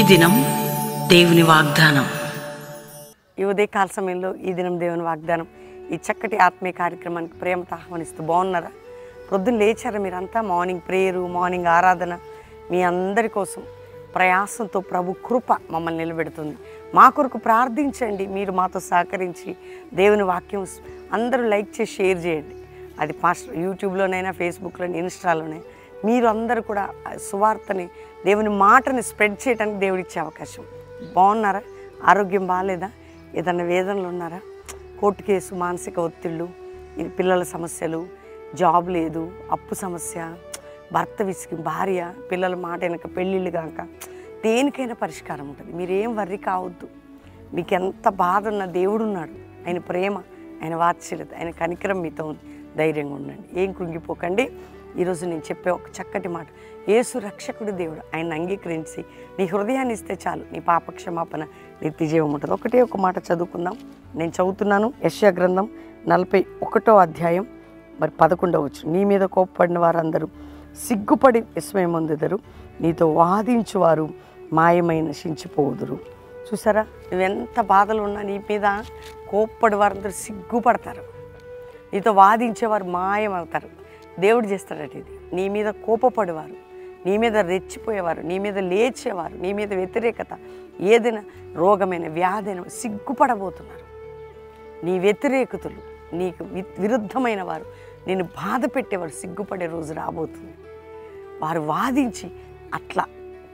దినం దేవుని వాగ్దానం. ఈ ఉదయకాల సమయంలో ఈ దినం దేవుని వాగ్దానం, ఈ చక్కటి ఆత్మీయ కార్యక్రమానికి ప్రేమతో ఆహ్వానిస్తూ బాగున్నారా? పొద్దున్న లేచారా మీరంతా? మార్నింగ్ ప్రేయరు, మార్నింగ్ ఆరాధన మీ అందరి కోసం ప్రయాసంతో ప్రభు కృప మమ్మల్ని నిలబెడుతుంది. మా కొరకు ప్రార్థించండి. మీరు మాతో సహకరించి దేవుని వాక్యం అందరూ లైక్ చేసి షేర్ చేయండి. అది యూట్యూబ్లోనైనా, ఫేస్బుక్లోనైనా, ఇన్స్టాలోనే మీరు అందరూ కూడా సువార్తని, దేవుని మాటని స్ప్రెడ్ చేయడానికి దేవుడిచ్చే అవకాశం. బాగున్నారా? ఆరోగ్యం బాగాలేదా? ఏదన్నా వేదనలు ఉన్నారా? కోర్టు కేసు, మానసిక ఒత్తిళ్ళు, పిల్లల సమస్యలు, జాబ్ లేదు, అప్పు సమస్య, భర్త విసిగి, భార్య, పిల్లల మాట వెనక పెళ్ళిళ్ళు కాక, దేనికైనా పరిష్కారం ఉంటుంది. మీరేం వర్రీ కావద్దు. మీకు ఎంత బాధ ఉన్న దేవుడు ఉన్నాడు. ఆయన ప్రేమ, ఆయన వాత్సల్యత, ఆయన కనికరం మీతో ఉంది. ధైర్యంగా ఉండండి, ఏం కృంగిపోకండి. ఈరోజు నేను చెప్పే ఒక చక్కటి మాట, యేసు రక్షకుడు దేవుడు. ఆయన అంగీకరించి నీ హృదయాన్ని ఇస్తే చాలు, నీ పాప క్షమాపణ, నిత్య జీవం ఉంటుంది. ఒకటే ఒక మాట చదువుకుందాం. నేను చదువుతున్నాను యెషయా గ్రంథం 41వ అధ్యాయం 11వ వచనం. నీ మీద కోప్పడిన వారందరూ సిగ్గుపడి విస్మయమొందెదరు, నీతో వాదించువారు మాయమై నశించిపోదురు. చూసారా, నువ్వెంత బాధలు ఉన్నా నీ మీద కోప్పడి వారందరూ సిగ్గుపడతారు, నీతో వాదించేవారు మాయమవుతారు. దేవుడు చేస్తాడట ఇది. నీ మీద కోపపడేవారు, నీ మీద రెచ్చిపోయేవారు, నీ మీద లేచేవారు, నీ మీద వ్యతిరేకత, ఏదైనా రోగమైన వ్యాధైన సిగ్గుపడబోతున్నారు. నీ వ్యతిరేకతలు, నీకు విరుద్ధమైన వారు, నిన్ను బాధ పెట్టేవారు సిగ్గుపడే రోజు రాబోతుంది. వారు వాదించి అట్లా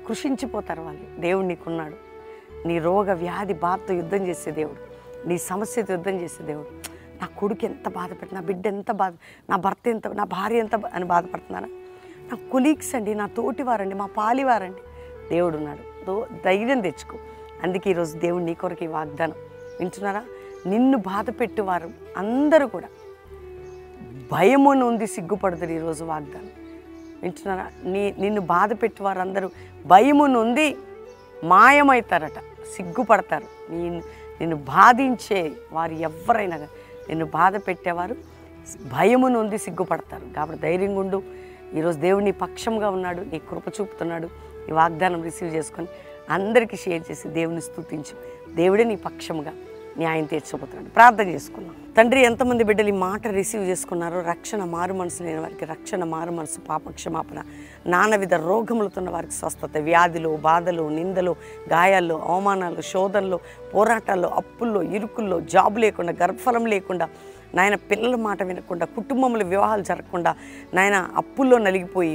కృషించిపోతారు వాళ్ళు. దేవుడు నీకున్నాడు. నీ రోగ వ్యాధి బాధతో యుద్ధం చేసే దేవుడు, నీ సమస్యతో యుద్ధం చేసే దేవుడు. నా కొడుకు ఎంత బాధపెట్టి, నా బిడ్డ ఎంత బాధ, నా భర్త ఎంత, నా భార్య ఎంత అని బాధపడుతున్నారా? నా కొలీగ్స్ అండి, నా తోటివారండి, మా పాలివారండి. దేవుడు ఉన్నాడు. ధైర్యం తెచ్చుకో. అందుకే ఈరోజు దేవుడు నీ కొరకు ఈ వాగ్దానం వింటున్నారా? నిన్ను బాధ పెట్టేవారు అందరూ కూడా భయము నుండి సిగ్గుపడతారు. ఈరోజు వాగ్దానం వింటున్నారా? నిన్ను బాధ పెట్టేవారు అందరూ భయము నుండి మాయమవుతారట, సిగ్గుపడతారు. నిన్ను బాధించే వారు ఎవరైనా, నిన్ను బాధ పెట్టేవారు భయము నుండి సిగ్గుపడతారు. కాబట్టి ధైర్యంగా ఉండు. ఈరోజు దేవుడు నీ పక్షంగా ఉన్నాడు, నీ కృప చూపుతున్నాడు. ఈ వాగ్దానం రిసీవ్ చేసుకొని అందరికీ షేర్ చేసి దేవుని స్తుతించు. దేవుడే నీ పక్షంగా న్యాయం తీర్చబోతున్నాడు. ప్రార్థన చేసుకున్నాం. తండ్రి, ఎంతమంది బిడ్డలు ఈ మాట రిసీవ్ చేసుకున్నారో, రక్షణ మారు మనసు లేని వారికి రక్షణ, మారు మనసు, పాప క్షమాపణ, నానావిధ రోగములతో ఉన్న వారికి స్వస్థత, వ్యాధులు, బాధలు, నిందలు, గాయాల్లో, అవమానాలు, శోధనలు, పోరాటాల్లో, అప్పుల్లో, ఇరుకుల్లో, జాబ్ లేకుండా, గర్భఫలం లేకుండా, నాయన పిల్లల మాట వినకుండా, కుటుంబంలో వివాహాలు జరగకుండా, నాయన అప్పుల్లో నలిగిపోయి,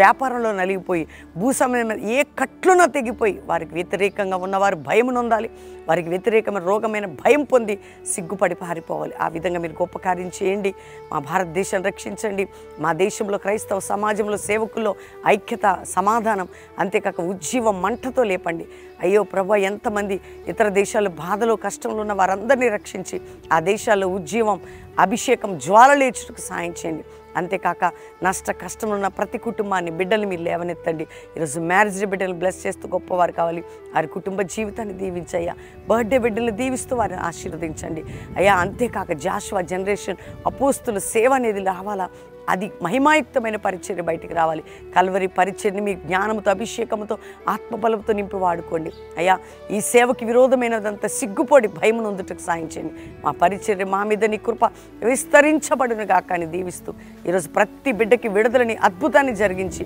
వ్యాపారంలో నలిగిపోయి, భూస్వామ్యం ఏ కట్లునో తెగిపోయి, వారికి వ్యతిరేకంగా ఉన్నవారు భయం నొందాలి. వారికి వ్యతిరేకమైన రోగమైన భయం పొంది సిగ్గుపడి పారిపోవాలి. ఆ విధంగా మీరు గొప్ప కార్యం చేయండి. మా భారతదేశాన్ని రక్షించండి. మా దేశంలో, క్రైస్తవ సమాజంలో, సేవకుల్లో ఐక్యత, సమాధానం, అంతేకాక ఉజ్జీవం మంటతో లేపండి. అయ్యో ప్రభు, ఎంతమంది ఇతర దేశాల్లో బాధలో, కష్టంలో ఉన్న వారందరినీ రక్షించి ఆ దేశాల్లో ఉజ్జీవం, అభిషేకం, జ్వాల లేచుటకు సాయం చేయండి. అంతేకాక నష్ట కష్టంలో ఉన్న ప్రతి కుటుంబాన్ని, బిడ్డలు మీరు లేవనెత్తండి. ఈరోజు మ్యారేజ్ బిడ్డలు బ్లెస్ చేస్తూ గొప్పవారు కావాలి. వారి కుటుంబ జీవితాన్ని దీవించయ్యా. బర్త్డే బిడ్డలు దీవిస్తూ వారిని ఆశీర్వదించండి అయ్యా. అంతేకాక జాషువా జనరేషన్ అపోస్తుల సేవ అనేది రావాలా, అది మహిమాయుక్తమైన పరిచర్య బయటికి రావాలి. కల్వరి పరిచర్ని మీ జ్ఞానంతో, అభిషేకంతో, ఆత్మబలంతో నింపి వాడుకోండి అయ్యా. ఈ సేవకి విరోధమైనదంతా సిగ్గుపడి భయం నొందుటకు సాయించండి. మా పరిచర్య మా మీద నీ కృప విస్తరించబడును గాక అని దీవిస్తూ ఈరోజు ప్రతి బిడ్డకి విడుదలని, అద్భుతాన్ని జరిగించి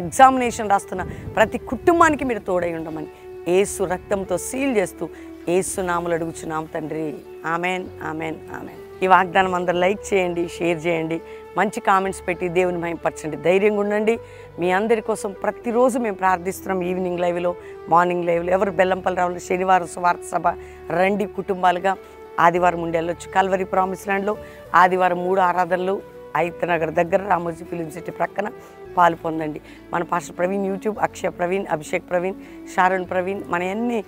ఎగ్జామినేషన్ రాస్తున్న ప్రతి కుటుంబానికి మీరు తోడై ఉండమని యేసు రక్తంతో సీల్ చేస్తూ యేసు నామములో అడుగుచున్నాం తండ్రి. Amen, amen, amen. ఈ వాగ్దానం అందరూ లైక్ చేయండి, షేర్ చేయండి, మంచి కామెంట్స్ పెట్టి దేవుని మహిమపరచండి. ధైర్యంగా ఉండండి. మీ అందరి కోసం ప్రతిరోజు మేము ప్రార్థిస్తున్నాం. ఈవినింగ్ లైవ్లో, మార్నింగ్ లైవ్లో. ఎవరు బెల్లంపల్లి రావాలి, శనివారం సువార్త సభ రండి కుటుంబాలుగా. ఆదివారం ఉండి వెళ్ళొచ్చు. కల్వరి ప్రామిస్ ల్యాండ్లో ఆదివారం 3 ఆరాధనలు, ఐతనగర్ దగ్గర రామోజీ ఫిలిం సిటీ ప్రక్కన పాలు పొందండి. మన pastor Praveen YouTube, Akshaya Praveen, Abhishek Praveen, Sharon Praveen, మన అన్ని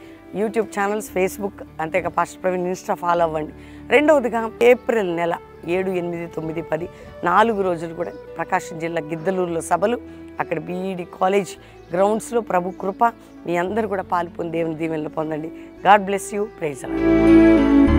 యూట్యూబ్ ఛానల్స్, ఫేస్బుక్, అంతేకా పాస్టర్ ప్రవీణ్ ఇన్స్టా ఫాలో అవ్వండి. రెండవదిగా ఏప్రిల్ నెల 7, 8, 9, 10 4 రోజులు కూడా ప్రకాశం జిల్లా గిద్దలూరులో సభలు, అక్కడ బీఈడి కాలేజ్ గ్రౌండ్స్లో ప్రభు కృప మీ అందరూ కూడా పాలు పొంది దేవుని దీవెనలు పొందండి. God bless you. Praise the lord.